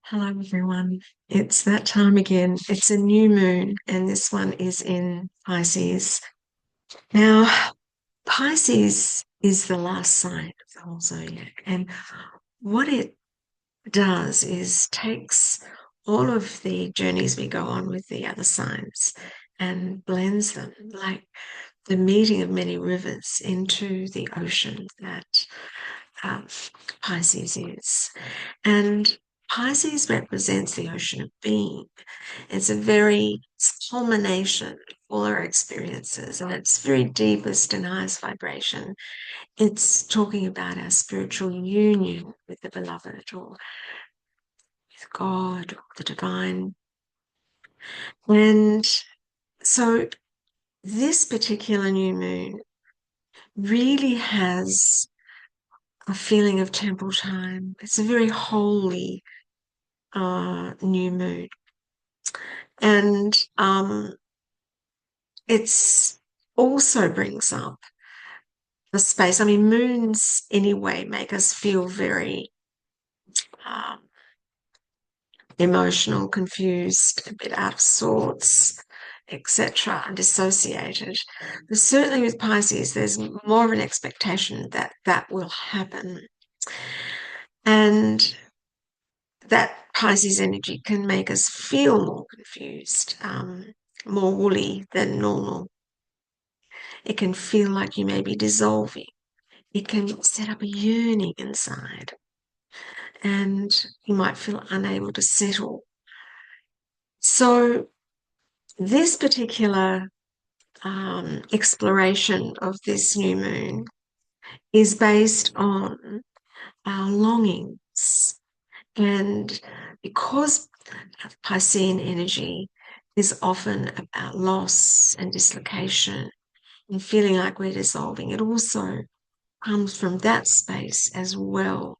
Hello, everyone. It's that time again. It's a new moon, and this one is in Pisces. Now, Pisces is the last sign of the whole zodiac, and what it does is takes all of the journeys we go on with the other signs and blends them like the meeting of many rivers into the ocean that um, Pisces is. And Pisces represents the ocean of being. It's a very culmination of all our experiences, and it's very deepest and highest vibration. It's talking about our spiritual union with the beloved or with God or the divine. And so this particular new moon really has a feeling of temple time. It's a very holy new moon. And it's also brings up the space. I mean, moons anyway make us feel very um, emotional, confused, a bit out of sorts, etc., and dissociated. But certainly with Pisces, there's more of an expectation that that will happen. And that Pisces energy can make us feel more confused, more woolly than normal. It can feel like you may be dissolving. It can set up a yearning inside, and you might feel unable to settle. So, this particular exploration of this new moon is based on our longings. And because Piscean energy is often about loss and dislocation and feeling like we're dissolving, it also comes from that space as well.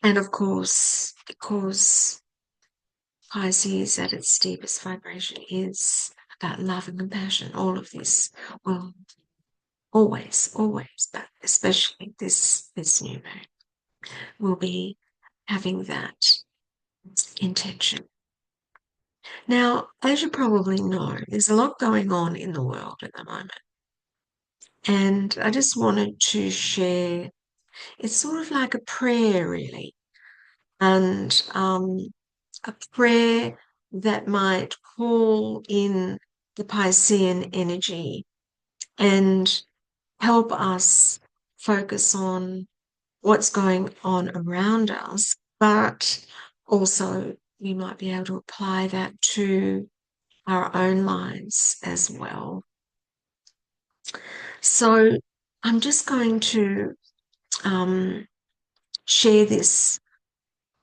And of course, because Pisces at its deepest vibration is about love and compassion, all of this, well, always, but especially this new moon will be having that intention. Now, as you probably know, there's a lot going on in the world at the moment. And I just wanted to share, it's sort of like a prayer, really, and a prayer that might call in the Piscean energy and help us focus on what's going on around us, but also we might be able to apply that to our own lives as well. So I'm just going to um, share this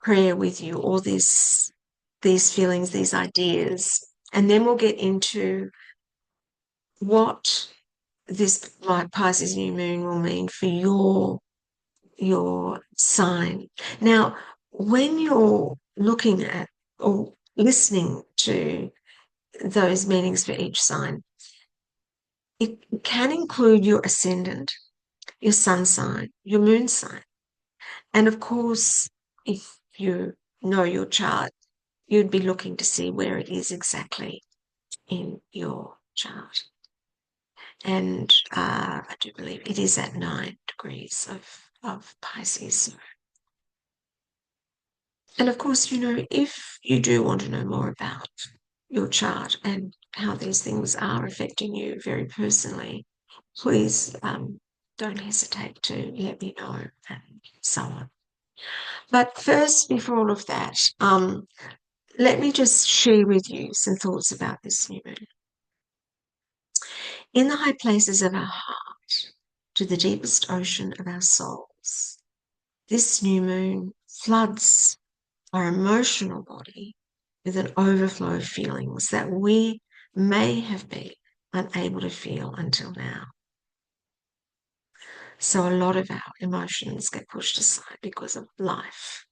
prayer with you, or these feelings, these ideas, and then we'll get into what this like Pisces new moon will mean for your sign. Now, when you're looking at or listening to those meanings for each sign, it can include your ascendant, your sun sign, your moon sign. And of course, if you know your chart, you'd be looking to see where it is exactly in your chart. And I do believe it is at 9 degrees of Pisces. And of course, if you do want to know more about your chart and how these things are affecting you very personally, please don't hesitate to let me know and so on. But first, before all of that, let me just share with you some thoughts about this new moon. In the high places of our heart, to the deepest ocean of our souls, this new moon floods our emotional body with an overflow of feelings that we may have been unable to feel until now. So a lot of our emotions get pushed aside because of life.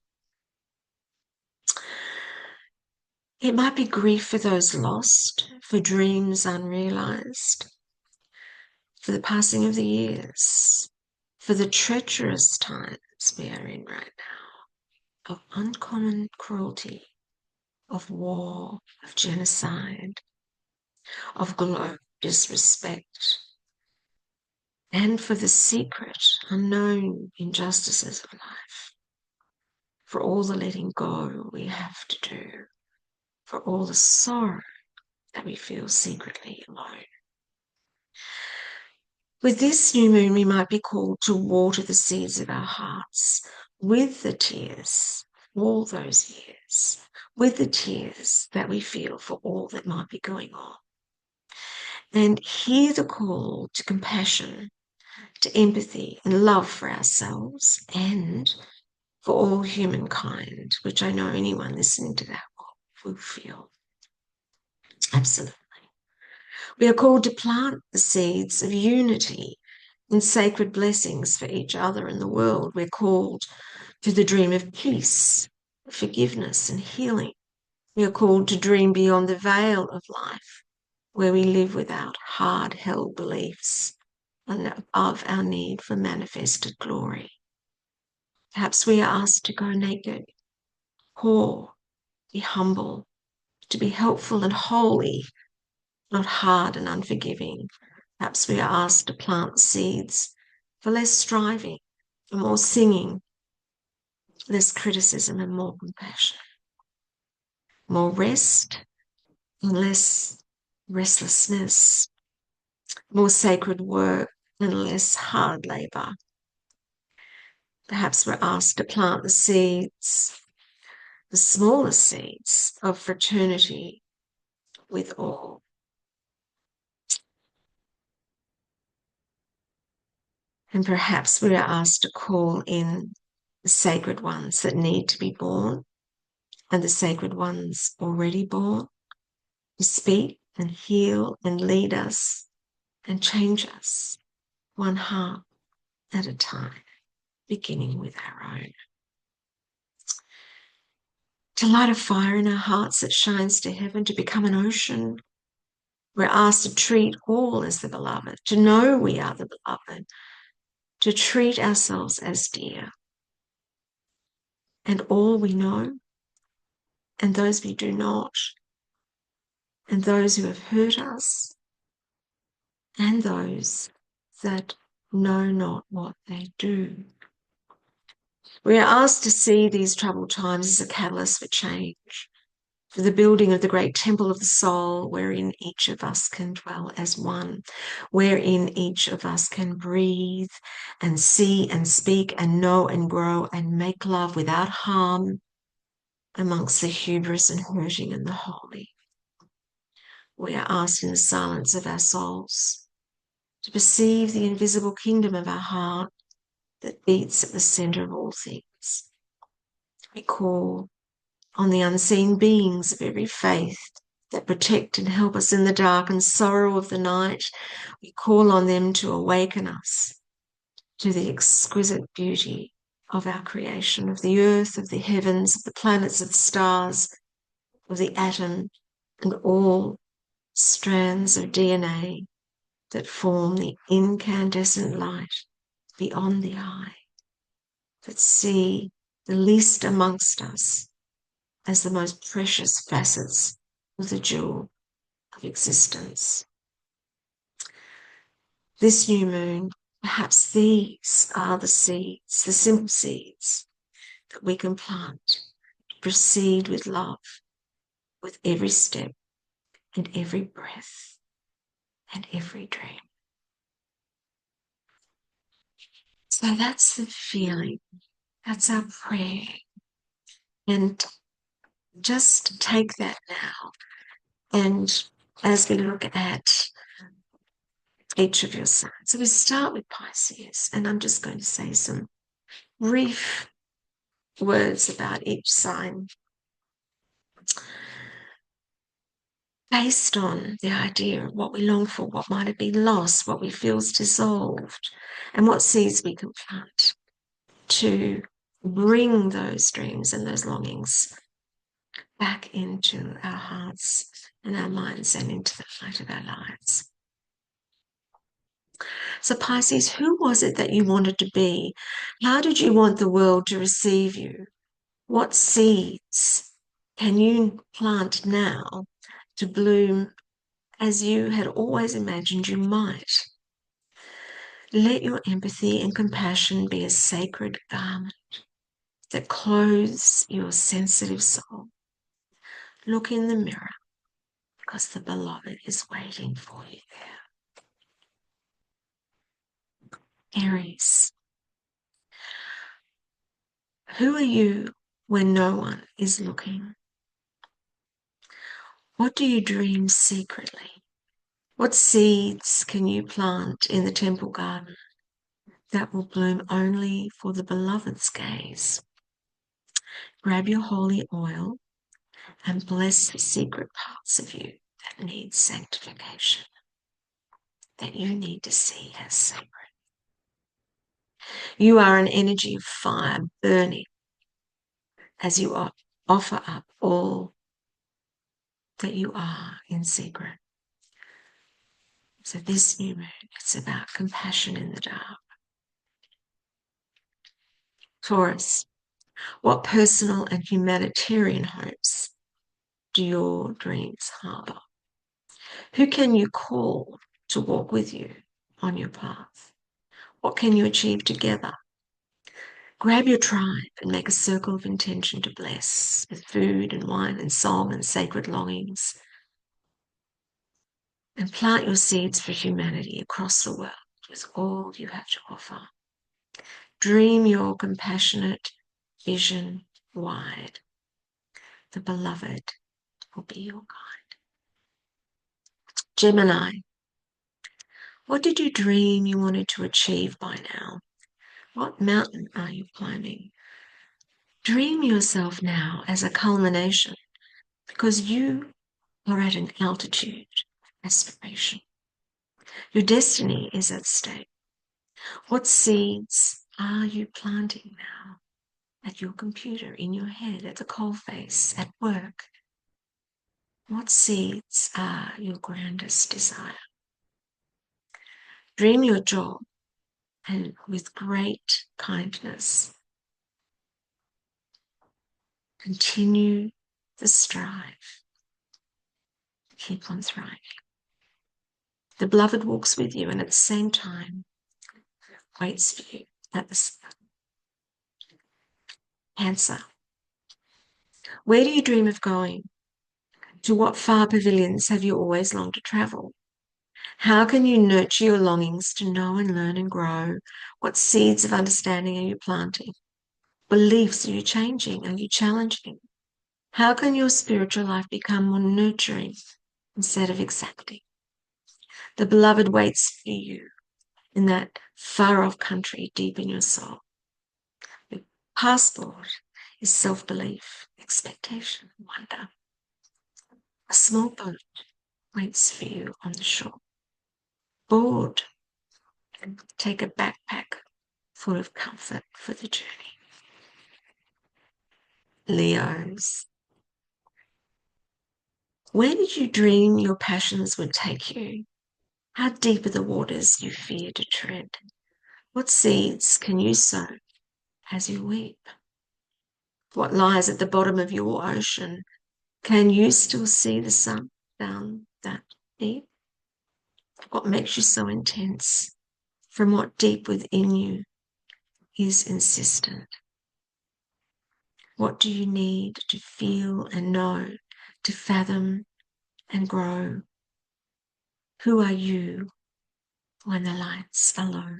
It might be grief for those lost, for dreams unrealized, for the passing of the years, for the treacherous times we are in right of uncommon cruelty, of war, of genocide, of global disrespect, and for the secret, unknown injustices of life, for all the letting go we have to do, for all the sorrow that we feel secretly alone. With this new moon, we might be called to water the seeds of our hearts with the tears, all those years, with the tears that we feel for all that might be going on. And hear the call to compassion, to empathy and love for ourselves and for all humankind, which I know anyone listening to that will feel. Absolutely. We are called to plant the seeds of unity and sacred blessings for each other in the world. We're called to the dream of peace, forgiveness, and healing. We are called to dream beyond the veil of life, where we live without hard-held beliefs and of our need for manifested glory. Perhaps we are asked to go naked, poor, be humble, to be helpful and holy, not hard and unforgiving. Perhaps we are asked to plant seeds for less striving, for more singing, less criticism and more compassion, more rest and less restlessness, more sacred work and less hard labour. Perhaps we're asked to plant the seeds, the smallest seeds of fraternity with all. And perhaps we are asked to call in the sacred ones that need to be born and the sacred ones already born to speak and heal and lead us and change us one heart at a time, beginning with our own. To light a fire in our hearts that shines to heaven, to become an ocean. We're asked to treat all as the beloved, to know we are the beloved, to treat ourselves as dear. And all we know, and those we do not, and those who have hurt us, and those that know not what they do. We are asked to see these troubled times as a catalyst for change, for the building of the great temple of the soul, wherein each of us can dwell as one, wherein each of us can breathe and see and speak and know and grow and make love without harm amongst the hubris and hurting and the holy. We are asked in the silence of our souls to perceive the invisible kingdom of our heart that beats at the centre of all things. We call on the unseen beings of every faith that protect and help us in the dark and sorrow of the night. We call on them to awaken us to the exquisite beauty of our creation, of the earth, of the heavens, of the planets, of the stars, of the atom, and all strands of DNA that form the incandescent light beyond the eye, that see the least amongst us as the most precious facets of the jewel of existence. This new moon, perhaps these are the seeds, the simple seeds that we can plant to proceed with love, with every step and every breath and every dream. So that's the feeling. That's our prayer. And just take that now. And as we look at each of your signs, so we start with Pisces, and I'm just going to say some brief words about each sign based on the idea of what we long for, what might have been lost, what we feel is dissolved, and what seeds we can plant to bring those dreams and those longings back into our hearts and our minds and into the light of our lives. So Pisces, who was it that you wanted to be? How did you want the world to receive you? What seeds can you plant now to bloom as you had always imagined you might? Let your empathy and compassion be a sacred garment that clothes your sensitive soul. Look in the mirror because the beloved is waiting for you there. Aries, who are you when no one is looking? What do you dream secretly? What seeds can you plant in the temple garden that will bloom only for the beloved's gaze? Grab your holy oil and bless the secret parts of you that need sanctification, that you need to see as sacred. You are an energy of fire burning as you offer up all that you are in secret. So this new moon, it's about compassion in the dark. Taurus, what personal and humanitarian hopes do your dreams harbour? Who can you call to walk with you on your path? What can you achieve together? Grab your tribe and make a circle of intention to bless with food and wine and song and sacred longings. And plant your seeds for humanity across the world with all you have to offer. Dream your compassionate vision wide. The beloved will be your guide. Gemini, what did you dream you wanted to achieve by now? What mountain are you climbing? Dream yourself now as a culmination because you are at an altitude of aspiration. Your destiny is at stake. What seeds are you planting now at your computer, in your head, at the coalface, at work? What seeds are your grandest desire? Dream your job and with great kindness continue the strive. Keep on thriving. The beloved walks with you and at the same time waits for you at the start. Cancer. Where do you dream of going? To what far pavilions have you always longed to travel? How can you nurture your longings to know and learn and grow? What seeds of understanding are you planting? Beliefs are you changing? Are you challenging? How can your spiritual life become more nurturing instead of exacting? The beloved waits for you in that far-off country deep in your soul. Your passport is self-belief, expectation, wonder. A small boat waits for you on the shore. Board and take a backpack full of comfort for the journey. Leos, where did you dream your passions would take you? How deep are the waters you fear to tread? What seeds can you sow as you weep? What lies at the bottom of your ocean? Can you still see the sun down that deep? What makes you so intense? From what deep within you is insistent? What do you need to feel and know, to fathom and grow? Who are you when the lights are low?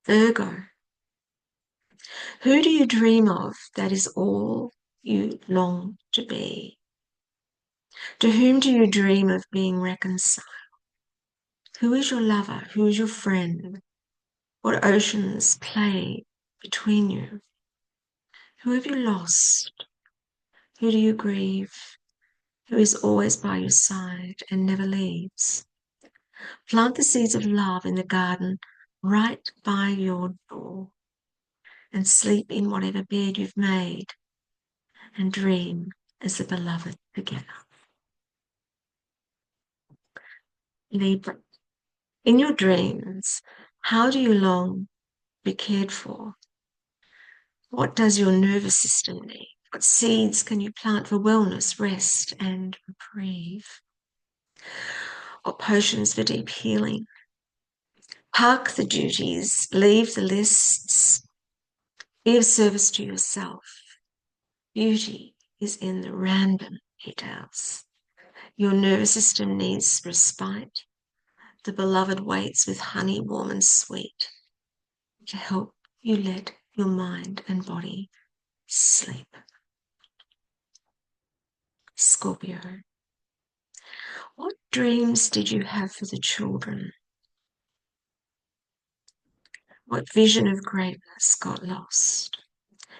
Virgo, who do you dream of that is all you long to be? To whom do you dream of being reconciled? Who is your lover? Who is your friend? What oceans play between you? Who have you lost? Who do you grieve? Who is always by your side and never leaves? Plant the seeds of love in the garden right by your door and sleep in whatever bed you've made and dream as the beloved together. Libra, in your dreams, how do you long to be cared for? What does your nervous system need? What seeds can you plant for wellness, rest, and reprieve? What potions for deep healing? Park the duties, leave the lists, be of service to yourself. Beauty is in the random details. Your nervous system needs respite. The beloved waits with honey warm and sweet to help you let your mind and body sleep. Scorpio. What dreams did you have for the children? What vision of greatness got lost?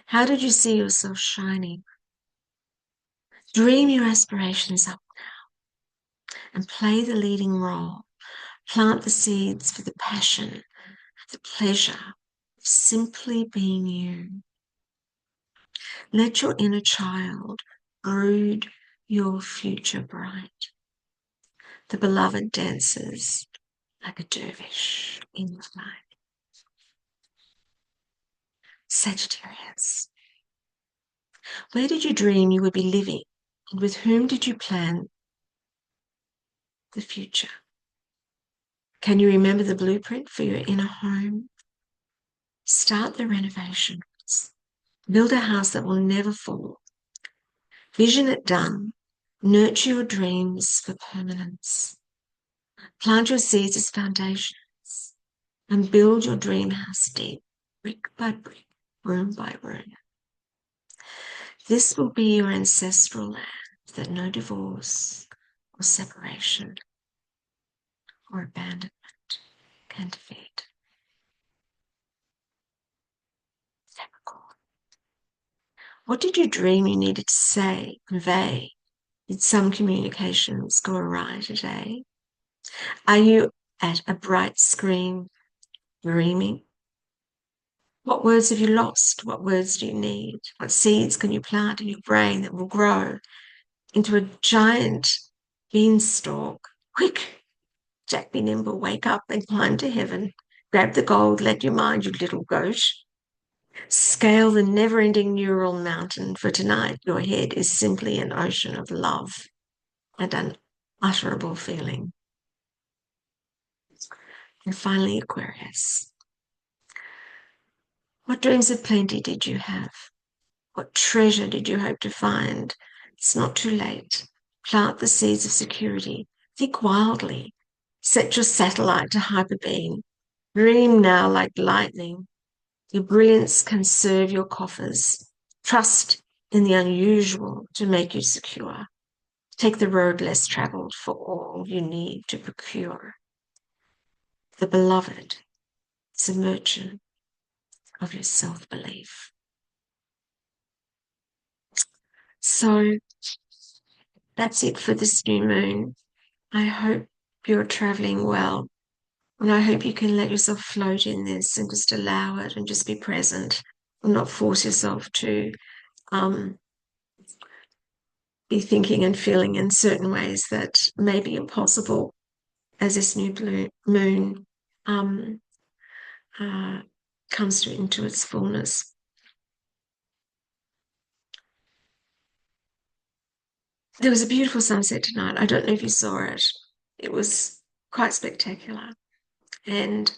How did you see yourself shining? Dream your aspirations up and play the leading role. Plant the seeds for the passion, the pleasure of simply being you. Let your inner child brood your future bright. The beloved dances like a dervish in the night. Sagittarius. Where did you dream you would be living, and with whom did you plan the future? Can you remember the blueprint for your inner home? Start the renovations. Build a house that will never fall. Vision it done. Nurture your dreams for permanence. Plant your seeds as foundations and build your dream house deep, brick by brick, room by room. This will be your ancestral land that no divorce or separation or abandonment can defeat. Capricorn. What did you dream you needed to say, convey? Did some communications go awry today? Are you at a bright screen dreaming? What words have you lost? What words do you need? What seeds can you plant in your brain that will grow into a giant beanstalk? Quick, Jack be nimble, wake up and climb to heaven. Grab the gold, let you mind, you little goat. Scale the never-ending neural mountain, for tonight your head is simply an ocean of love and unutterable feeling. And finally, Aquarius. What dreams of plenty did you have? What treasure did you hope to find? It's not too late. Plant the seeds of security. Think wildly. Set your satellite to hyperbeam. Dream now like lightning. Your brilliance can serve your coffers. Trust in the unusual to make you secure. Take the road less travelled for all you need to procure. The beloved is a merchant of your self-belief. So that's it for this new moon. I hope you're traveling well, and I hope you can let yourself float in this and just allow it and just be present and not force yourself to be thinking and feeling in certain ways that may be impossible as this new moon um, uh, comes into its fullness. There was a beautiful sunset tonight. I don't know if you saw it. It was quite spectacular. And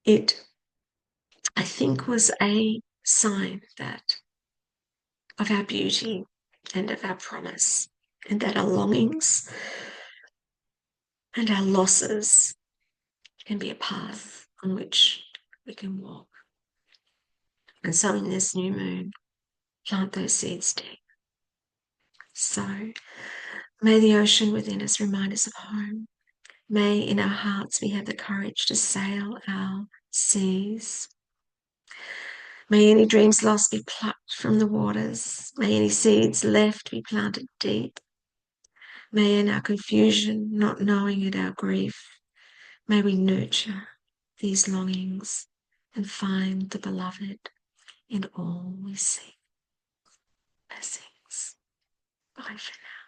it, I think, was a sign that of our beauty and of our promise, and that our longings and our losses can be a path on which we can walk. And so in this new moon, plant those seeds deep. So may the ocean within us remind us of home. May in our hearts we have the courage to sail our seas. May any dreams lost be plucked from the waters. May any seeds left be planted deep. May in our confusion, not knowing it our grief, may we nurture these longings and find the beloved in all we see. Blessings. Bye for now.